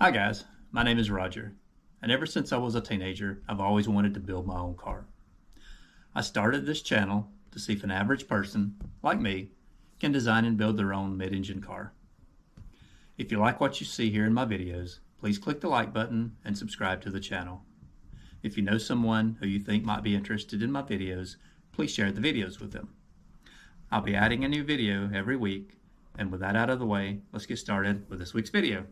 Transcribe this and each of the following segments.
Hi guys, my name is Roger, and ever since I was a teenager, I've always wanted to build my own car. I started this channel to see if an average person, like me, can design and build their own mid-engine car. If you like what you see here in my videos, please click the like button and subscribe to the channel. If you know someone who you think might be interested in my videos, please share the videos with them. I'll be adding a new video every week, and with that out of the way, let's get started with this week's video.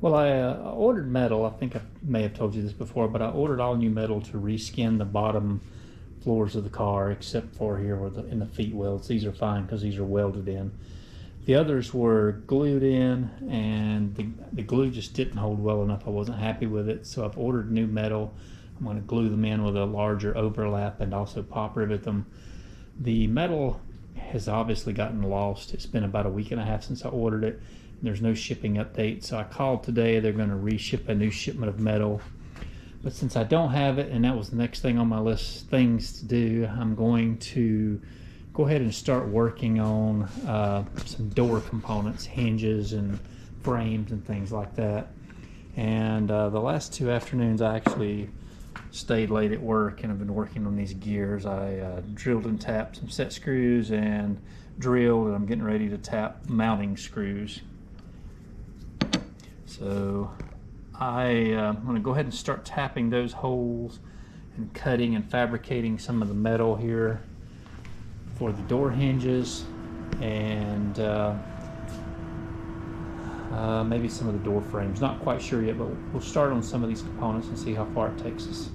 Well, I ordered metal. I think I may have told you this before, but I ordered all new metal to reskin the bottom floors of the car, except for here where in the feet welds. These are fine because these are welded in. The others were glued in, and the glue just didn't hold well enough. I wasn't happy with it, so I've ordered new metal. I'm going to glue them in with a larger overlap and also pop rivet them. The metal has obviously gotten lost. It's been about a week and a half since I ordered it. There's no shipping update, so I called today. They're going to reship a new shipment of metal. But since I don't have it, and that was the next thing on my list things to do, I'm going to go ahead and start working on some door components, hinges and frames and things like that. And the last 2 afternoons I actually stayed late at work and I've been working on these gears. I drilled and tapped some set screws and drilled, and I'm getting ready to tap mounting screws. So I'm going to go ahead and start tapping those holes and cutting and fabricating some of the metal here for the door hinges, and maybe some of the door frames. Not quite sure yet, but we'll start on some of these components and see how far it takes us.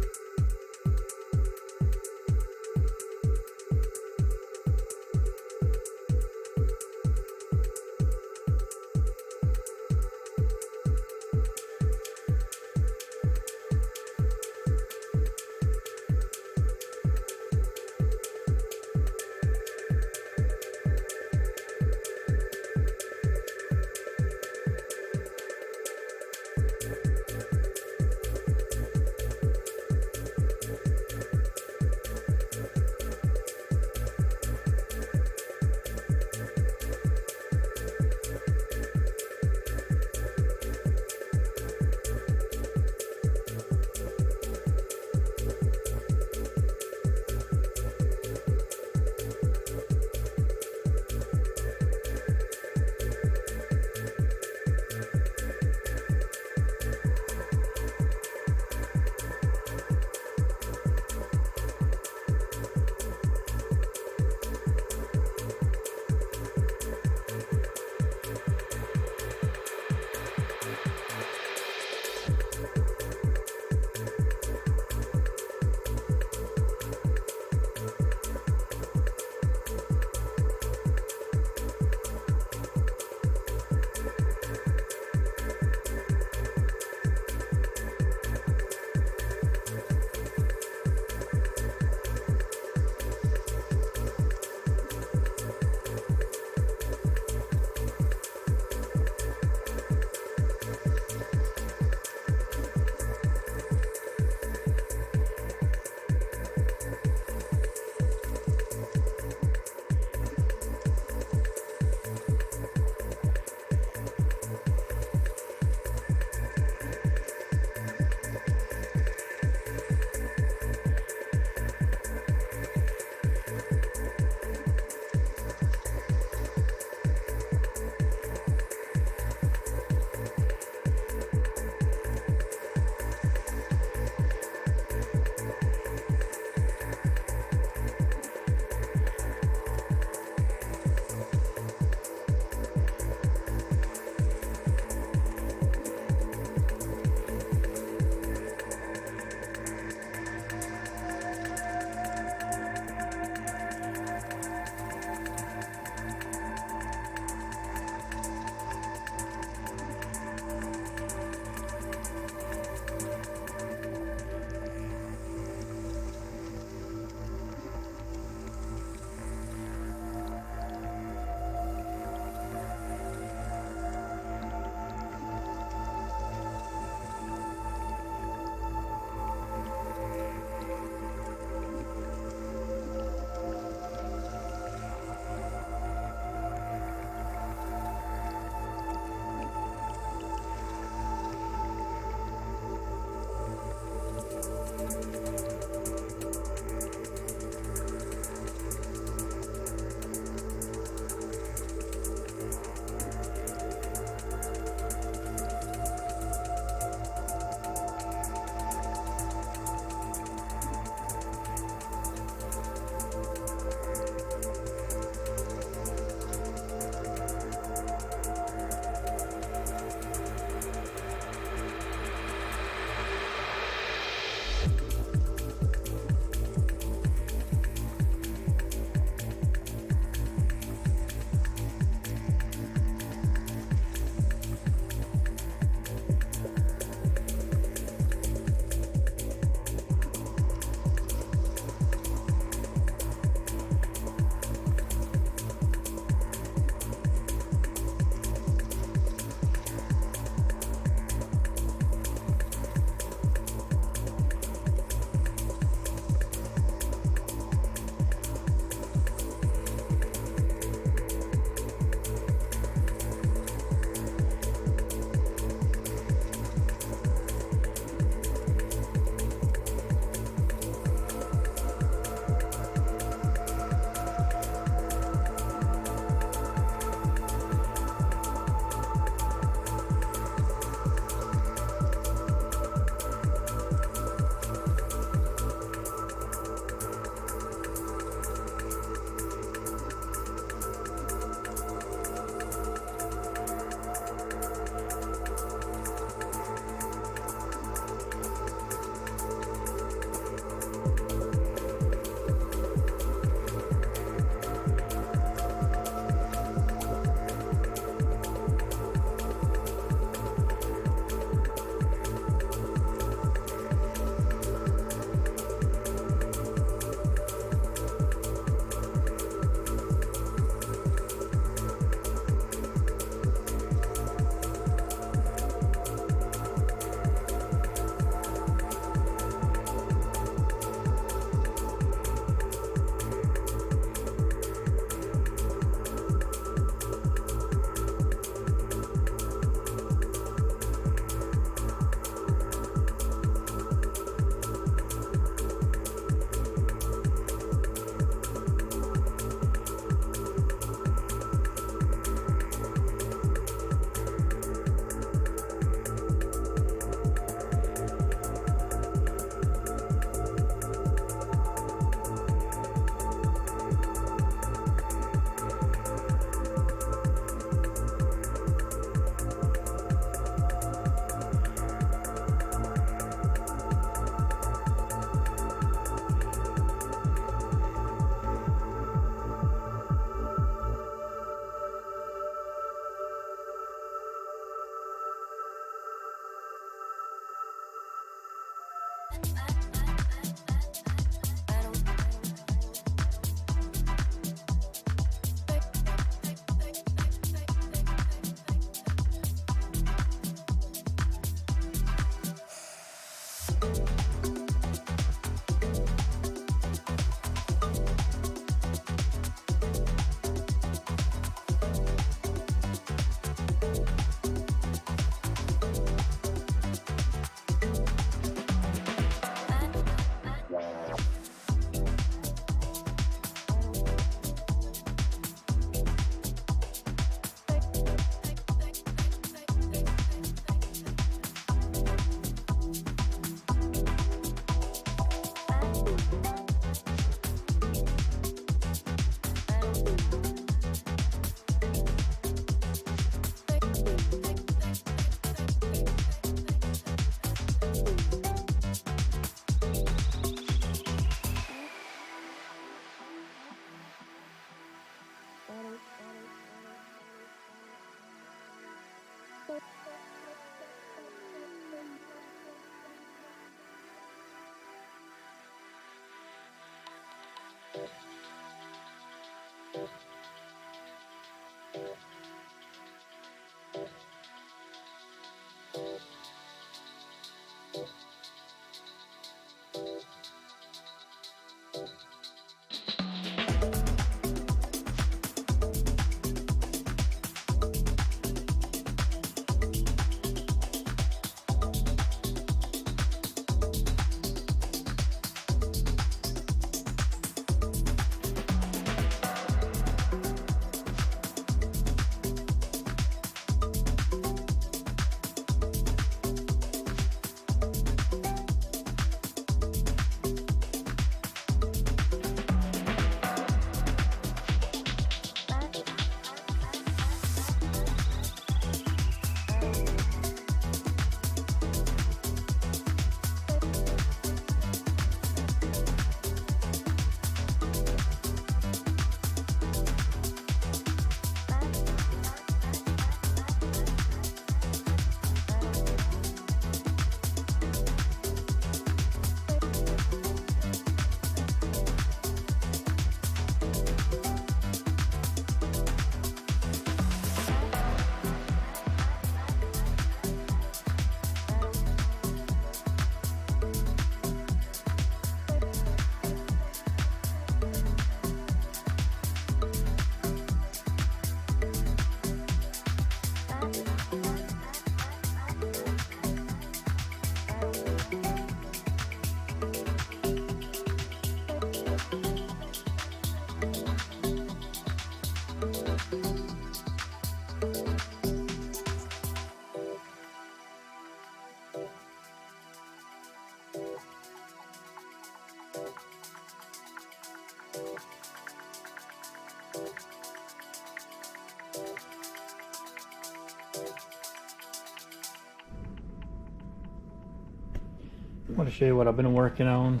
I want to show you what I've been working on.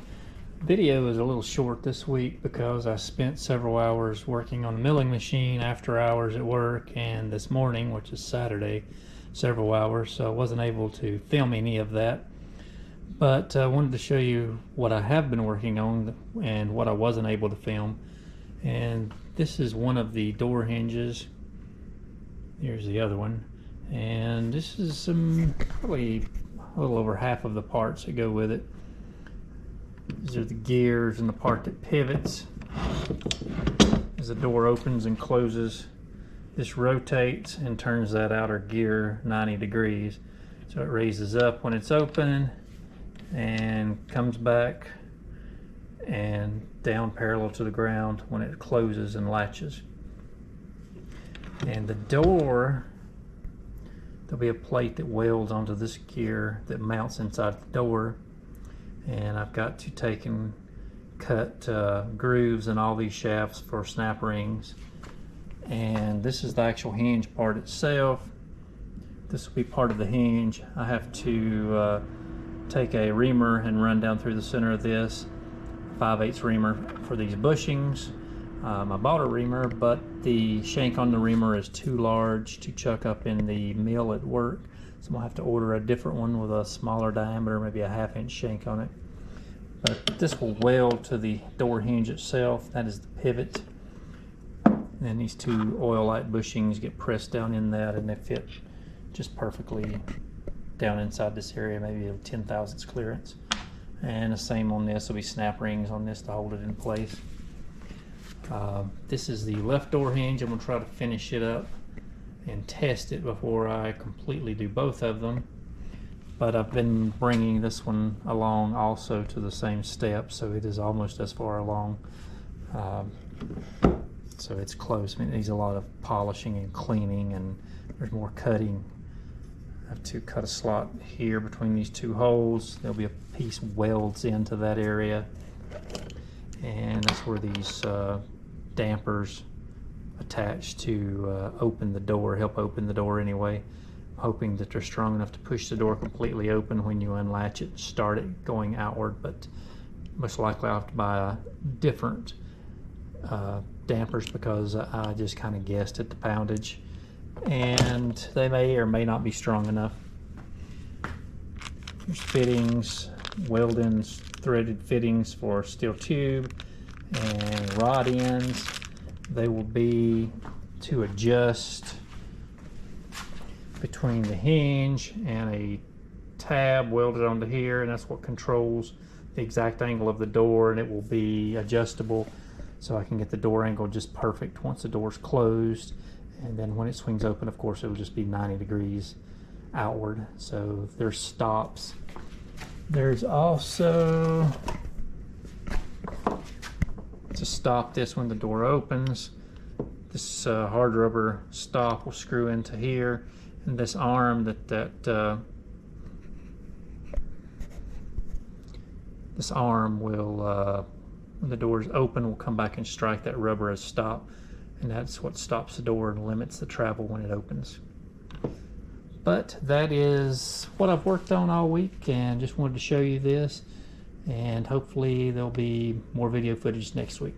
Video is a little short this week because I spent several hours working on the milling machine after hours at work, and this morning, which is Saturday, several hours, so I wasn't able to film any of that. But I wanted to show you what I have been working on and what I wasn't able to film. And this is one of the door hinges. Here's the other one. And this is probably a little over half of the parts that go with it. These are the gears and the part that pivots. As the door opens and closes, this rotates and turns that outer gear 90 degrees. So it raises up when it's open and comes back and down parallel to the ground when it closes and latches. And the door, there'll be a plate that welds onto this gear that mounts inside the door, and I've got to take and cut grooves in all these shafts for snap rings. And this is the actual hinge part itself. This will be part of the hinge. I have to take a reamer and run down through the center of this 5/8 reamer for these bushings. I bought a reamer, but the shank on the reamer is too large to chuck up in the mill at work, so I'm gonna have to order a different one with a smaller diameter, maybe a 1/2 inch shank on it. But this will weld to the door hinge itself. That is the pivot. And then these two oil light bushings get pressed down in that, and they fit just perfectly down inside this area, maybe a 10 thousandths clearance. And the same on this, there'll be snap rings on this to hold it in place. This is the left door hinge. I'm going to try to finish it up and test it before I completely do both of them. But I've been bringing this one along also to the same step, so it is almost as far along. So it's close. I mean, it needs a lot of polishing and cleaning, and there's more cutting. I have to cut a slot here between these two holes. There'll be a piece welds into that area, and that's where these dampers attach to open the door, help open the door anyway. I'm hoping that they're strong enough to push the door completely open when you unlatch it and start it going outward, but most likely I'll have to buy a different dampers because I just kind of guessed at the poundage, and they may or may not be strong enough. There's fittings, weldings, threaded fittings for steel tube, and rod ends. They will be to adjust between the hinge and a tab welded onto here, and that's what controls the exact angle of the door, and it will be adjustable so I can get the door angle just perfect once the door's closed. And then when it swings open, of course, it'll just be 90 degrees outward. So there's stops. There's also, to stop this when the door opens, this hard rubber stop will screw into here, and this arm this arm will, when the door is open, will come back and strike that rubber as stop, and that's what stops the door and limits the travel when it opens. But that is what I've worked on all week, and just wanted to show you this, and hopefully there'll be more video footage next week.